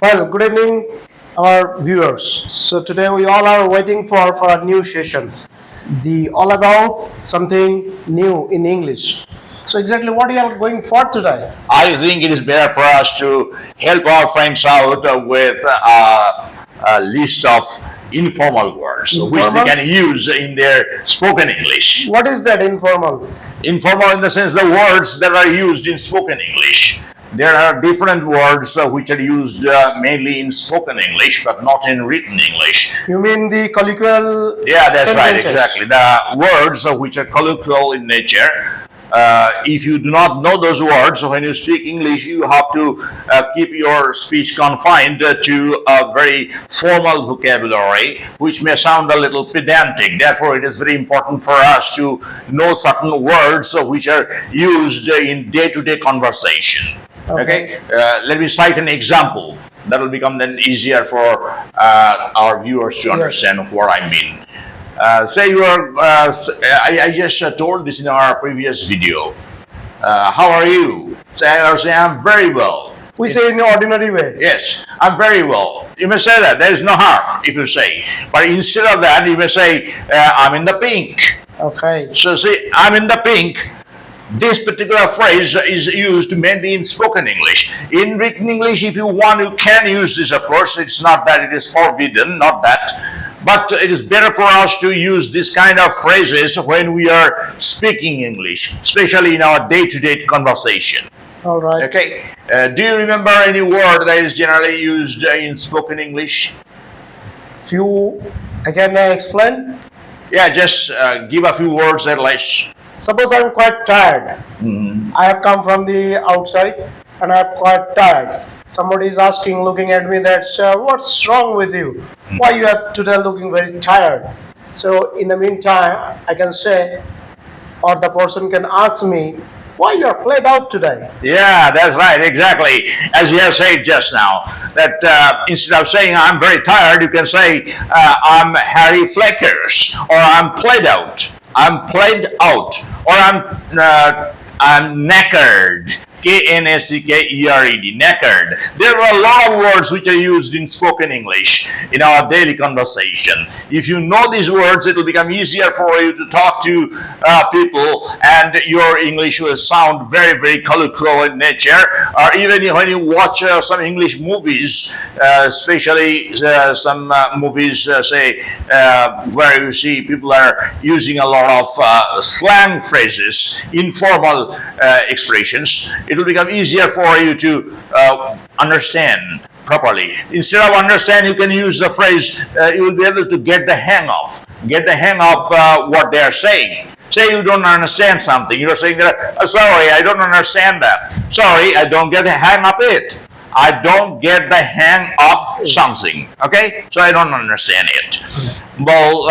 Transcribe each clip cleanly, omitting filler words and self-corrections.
Well, good evening, our viewers. So today we all are waiting for a new session, the all about something new in English. So exactly what you are going for today? I think it is better for us to help our friends out with a list of informal words which they Informal. can use in their spoken English. What is that informal? Informal in the sense the words that are used in spoken English. There are different words which are used mainly in spoken English but not in written English. You mean the colloquial Yeah, that's right, sentences? exactly. The words which are colloquial in nature. If you do not know those words when you speak English, you have to keep your speech confined to a very formal vocabulary, which may sound a little pedantic. Therefore, it is very important for us to know certain words which are used in day-to-day conversation. Okay, let me cite an example that will become then easier for our viewers to understand what I mean. Say you are, I just told this in our previous video. How are you? Say, I'm very well. We say in an ordinary way. Yes, I'm very well. You may say that. There is no harm if you say. But instead of that, you may say, I'm in the pink. Okay. So, see, I'm in the pink. This particular phrase is used mainly in spoken English. In written English, if you want, you can use this, of course. It's not that it is forbidden, not that. But it is better for us to use this kind of phrases when we are speaking English, especially in our day-to-day conversation. All right. Okay. Do you remember any word that is generally used in spoken English? Few. Again, I explain. Yeah, just give a few words at least. Suppose I'm quite tired. I have come from the outside and I'm quite tired. Somebody is asking, looking at me, that what's wrong with you? Why you are today looking very tired? So in the meantime, I can say, or the person can ask me, why you are played out today? Yeah, that's right, exactly. As you have said just now, that instead of saying I'm very tired, you can say I'm Harry Fleckers, or I'm played out. I'm played out, or I'm knackered. Knackered, knackered. There are a lot of words which are used in spoken English in our daily conversation. If you know these words, it will become easier for you to talk to people, and your English will sound very, very colloquial in nature. Or even when you watch some English movies, especially some movies, say, where you see people are using a lot of slang phrases, informal expressions, it will become easier for you to understand properly. Instead of understand, you can use the phrase, you will be able to get the hang of what they are saying. Say you don't understand something, you're saying that, sorry, I don't understand that. Sorry, I don't get the hang of it. I don't get the hang of something. Okay? So I don't understand it. Well,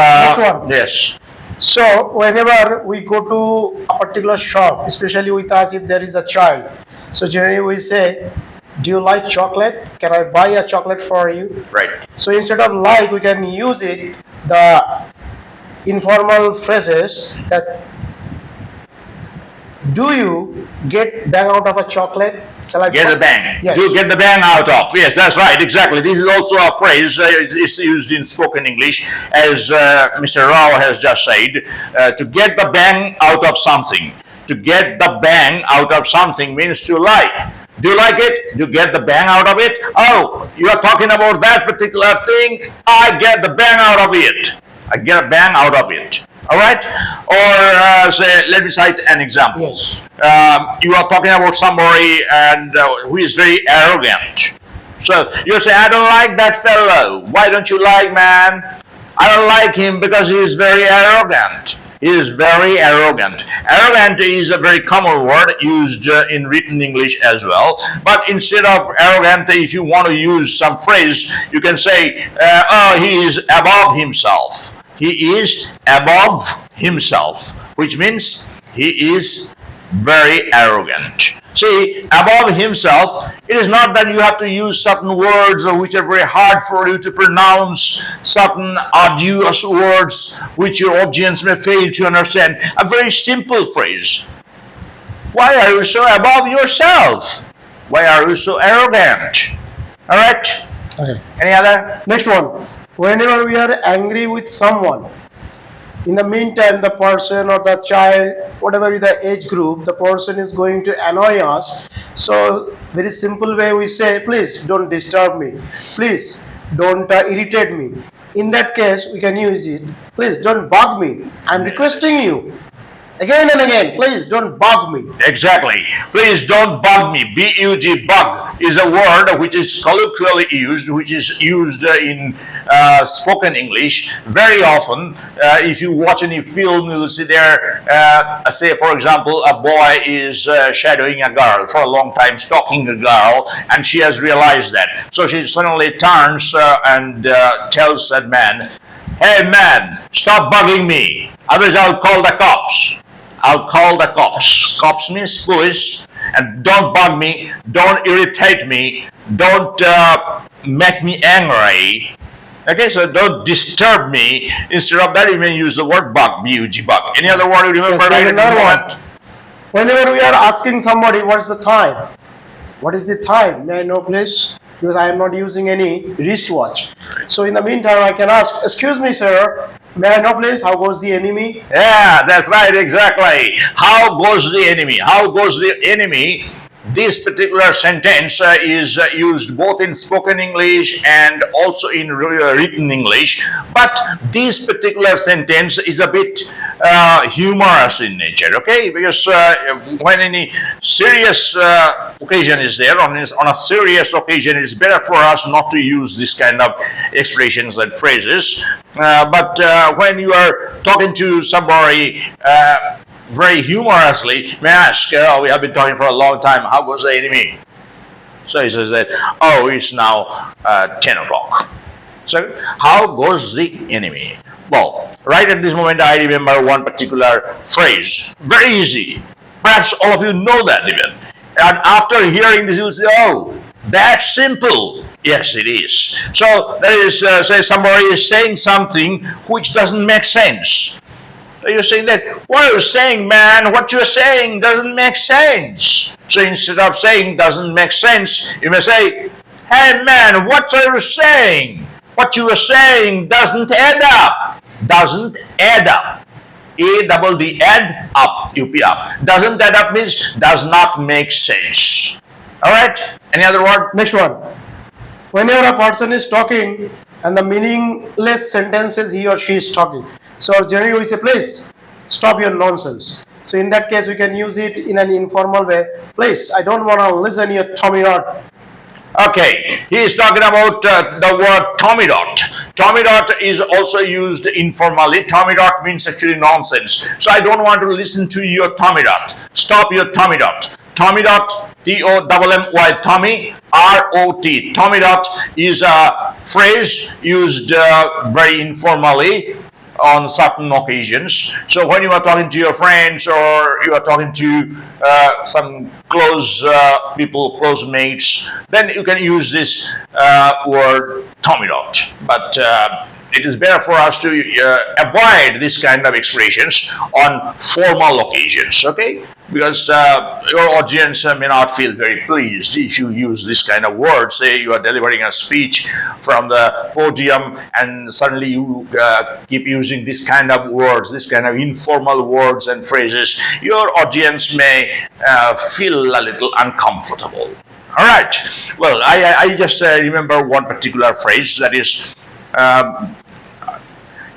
yes. So whenever we go to a particular shop, especially with us if there is a child, so generally we say, do you like chocolate? Can I buy a chocolate for you? Right. So instead of like, we can use it, the informal phrases that, do you get bang out of a chocolate? Shall I Get the bang. Yes. You get the bang out of. Yes, that's right, exactly. This is also a phrase, it's used in spoken English, as Mr. Rao has just said, to get the bang out of something. To get the bang out of something means to like. Do you like it? Do you get the bang out of it? Oh, you are talking about that particular thing? I get the bang out of it. I get a bang out of it. All right? Or say, let me cite an example. Yes. You are talking about somebody and who is very arrogant. So you say, I don't like that fellow. Why don't you like, man? I don't like him because he is very arrogant. He is very arrogant. Arrogant is a very common word used in written English as well. But instead of arrogant, if you want to use some phrase, you can say, oh, he is above himself. He is above himself, which means he is very arrogant. See, above himself, it is not that you have to use certain words which are very hard for you to pronounce, certain arduous words which your audience may fail to understand. A very simple phrase. Why are you so above yourself? Why are you so arrogant? All right. Okay. Any other? Next one. Whenever we are angry with someone, in the meantime, the person or the child, whatever is the age group, the person is going to annoy us. So, very simple way we say, please don't disturb me. Please don't irritate me. In that case, we can use it. Please don't bug me. I'm requesting you. Again and again, please don't bug me. Exactly. Please don't bug me. B-U-G, bug, is a word which is colloquially used, which is used in spoken English very often. If you watch any film, you'll see there, say, for example, a boy is shadowing a girl for a long time, stalking a girl, and she has realized that. So she suddenly turns and tells that man, "Hey man, stop bugging me. Otherwise I'll call the cops. I'll call the cops." Cops means police. And don't bug me. Don't irritate me. Don't make me angry. Okay, so don't disturb me. Instead of that, you may use the word bug, B-U-G, bug. Any other word you remember? Yes, Right at another this one. moment? Whenever we are asking somebody what's the time, what is the time? May I know, please? Because I am not using any wristwatch. So in the meantime, I can ask, excuse me, sir, may I know, please, how goes the enemy? Yeah, that's right, exactly. How goes the enemy? How goes the enemy? This particular sentence is used both in spoken English and also in written English. But this particular sentence is a bit humorous in nature, okay? Because when any serious occasion is there, on a serious occasion, it's better for us not to use this kind of expressions and phrases. But when you are talking to somebody very humorously, may I ask, we have been talking for a long time, how goes the enemy? So he says that, oh, it's now 10 o'clock. So how goes the enemy? Well, right at this moment, I remember one particular phrase. Very easy. Perhaps all of you know that even. And after hearing this, you'll say, oh, that's simple. Yes, it is. So that is, say somebody is saying something which doesn't make sense. You're saying that, what are you saying, man? What you're saying doesn't make sense. So instead of saying doesn't make sense, you may say, hey, man, what are you saying? What you are saying doesn't add up. Doesn't add up. A-double-D, add up, U-P up. Doesn't add up means does not make sense. All right? Any other word? Next one. Whenever a person is talking and the meaningless sentences he or she is talking. So generally we say, please stop your nonsense. So in that case, we can use it in an informal way. Please, I don't want to listen your Tommy dot. Okay, he is talking about the word Tommy dot. Tommy dot is also used informally. Tommy dot means actually nonsense. So I don't want to listen to your Tommy dot. Stop your Tommy dot. Tommy dot, T-O-M-M-Y, Tommy, R-O-T. Tommy dot is a phrase used very informally on certain occasions. So when you are talking to your friends or you are talking to some close people, close mates, then you can use this word Tommy dot. But it is better for us to avoid this kind of expressions on formal occasions, okay? Because your audience may not feel very pleased if you use this kind of words. Say you are delivering a speech from the podium and suddenly you keep using this kind of words, this kind of informal words and phrases. Your audience may feel a little uncomfortable. All right. Well, I just remember one particular phrase that is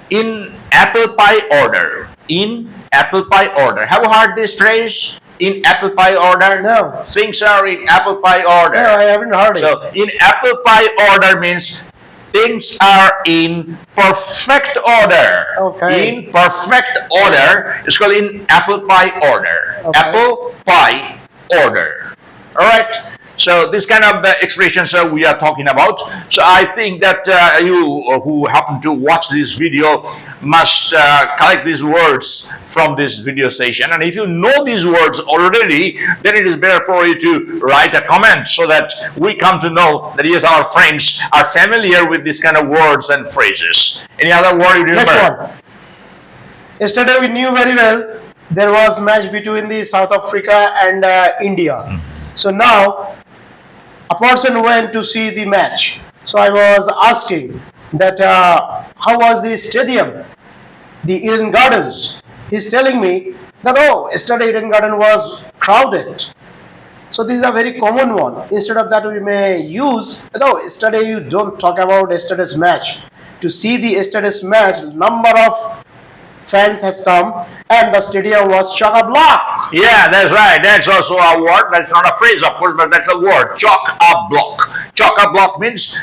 in apple pie order. In apple pie order. Have you heard this phrase? In apple pie order? No. Things are in apple pie order. No, I haven't heard it. So, in apple pie order means things are in perfect order. Okay. In perfect order. It's called in apple pie order. Okay. Apple pie order. All right. So this kind of expressions we are talking about. So I think that you who happen to watch this video must collect these words from this video station. And if you know these words already, then it is better for you to write a comment so that we come to know that yes, our friends are familiar with this kind of words and phrases. Any other word you remember? Next one. Yesterday we knew very well there was match between the South Africa and India. So now a person went to see the match. So I was asking that how was the stadium, the Eden Gardens. He's telling me that oh, yesterday Eden Garden was crowded. So this is a very common one. Instead of that, we may use no. Yesterday you don't talk about yesterday's match. To see the yesterday's match, number of fans has come and the stadium was chock a block. Yeah, that's right. That's also a word. That's not a phrase, of course, but that's a word. Chock a block. Chock a block means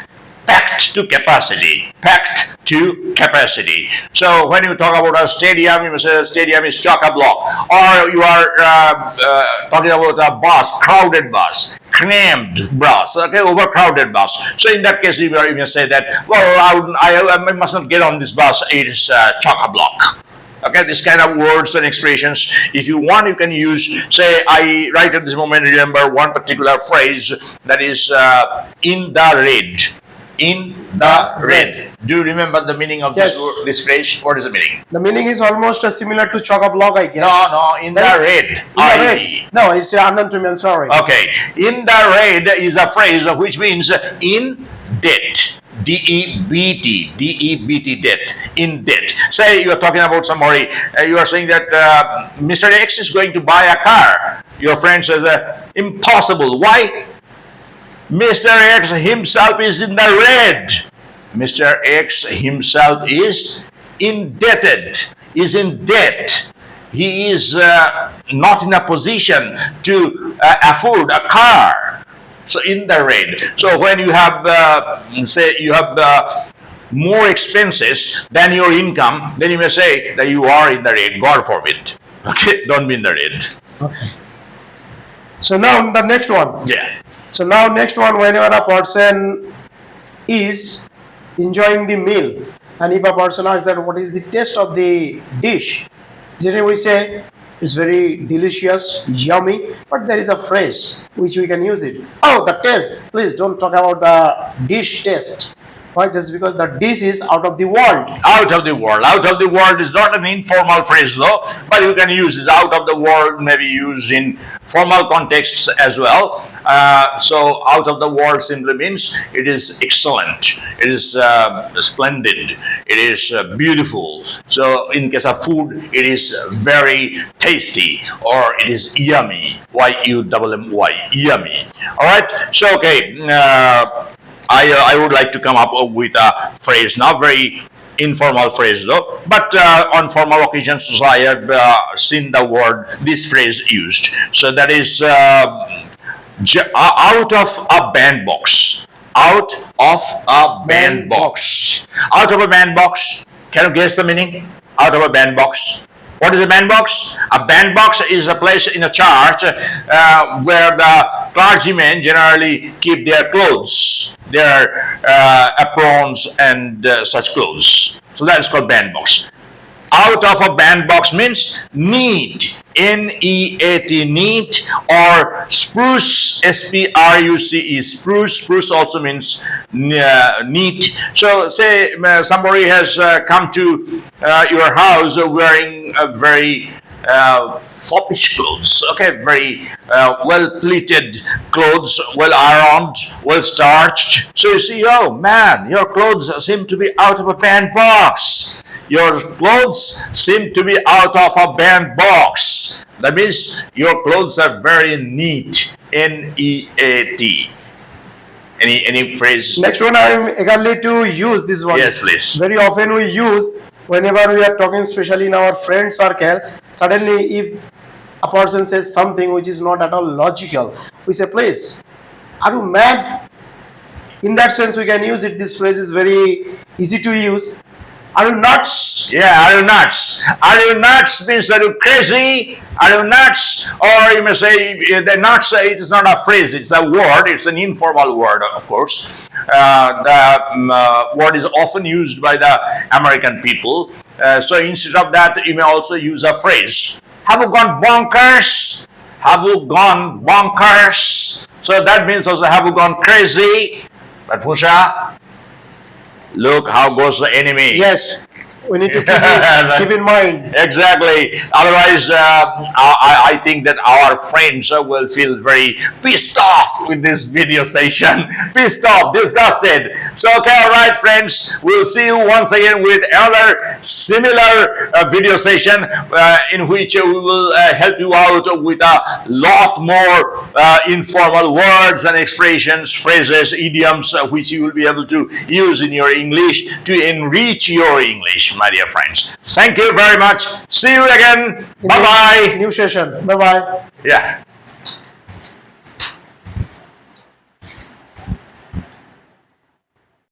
packed to capacity. Packed to capacity. So when you talk about a stadium, you must say the stadium is chock a block. Or you are talking about a bus, crowded bus, crammed bus, okay, overcrowded bus. So in that case, you may say that, well, I must not get on this bus. It is chock a block. Okay, this kind of words and expressions. If you want, you can use. Say, I right at this moment remember one particular phrase that is in the red. In the red. Do you remember the meaning of Yes. this phrase? What is the meaning? The meaning is almost similar to chock a block, I guess. No, in the red. In the red. No, it's unknown to me. I'm sorry. Okay, in the red is a phrase which means in debt. D-E-B-T, D-E-B-T, debt, in debt. Say you are talking about somebody, you are saying that Mr. X is going to buy a car. Your friend says, impossible. Why? Mr. X himself is in the red. Mr. X himself is indebted, is in debt. He is not in a position to afford a car. So in the red. So when you have, say, you have more expenses than your income, then you may say that you are in the red. God forbid. Okay, don't be in the red. Okay. So now the next one. Yeah. So now next one, whenever a person is enjoying the meal, and if a person asks that what is the taste of the dish, generally we say it's very delicious, yummy, but there is a phrase which we can use it. Oh, the taste. Please don't talk about the dish taste. Why? Just because the dish is out of the world. Out of the world. Out of the world is not an informal phrase though, but you can use it. Out of the world may be used in formal contexts as well. So out of the world simply means it is excellent, it is splendid, it is beautiful. So in case of food, it is very tasty or it is yummy. Y-U-M-M-Y, yummy. All right. So okay. I would like to come up with a phrase, not very informal phrase though, but on formal occasions I have seen this phrase used. So that is out of a bandbox. Out of a bandbox. Out of a bandbox. Can you guess the meaning? Out of a bandbox. What is a bandbox? A bandbox is a place in a church where the clergymen generally keep their clothes, their aprons and such clothes. So that is called bandbox. Out of a bandbox means neat, N-E-A-T, neat, or spruce, S-P-R-U-C-E, spruce. Spruce also means neat. So say somebody has come to your house wearing a very foppish clothes, okay, very well pleated clothes, well ironed, well starched. So you see, oh man, your clothes seem to be out of a bandbox. Your clothes seem to be out of a bandbox. That means your clothes are very neat. N-E-A-T. Any phrase? Next one, I am eagerly to use this one. Yes, please. Very often we use whenever we are talking, especially in our friend circle. Suddenly, if a person says something which is not at all logical, we say, "Please, are you mad?" In that sense, we can use it. This phrase is very easy to use. Are you nuts? Yeah, are you nuts? Are you nuts means are you crazy? Are you nuts? Or you may say the nuts, it is not a phrase, it's a word, it's an informal word, of course. The word is often used by the American people. So instead of that, you may also use a phrase. Have you gone bonkers? Have you gone bonkers? So that means also have you gone crazy? But Pusha, look how goes the enemy. Yes. We need to keep in mind. Exactly. Otherwise, I think that our friends will feel very pissed off with this video session. Pissed off, disgusted. So, okay, all right, friends. We'll see you once again with another similar video session in which we will help you out with a lot more informal words and expressions, phrases, idioms, which you will be able to use in your English to enrich your English, my dear friends. Thank you very much. See you again. Bye bye. New session. Bye bye. Yeah.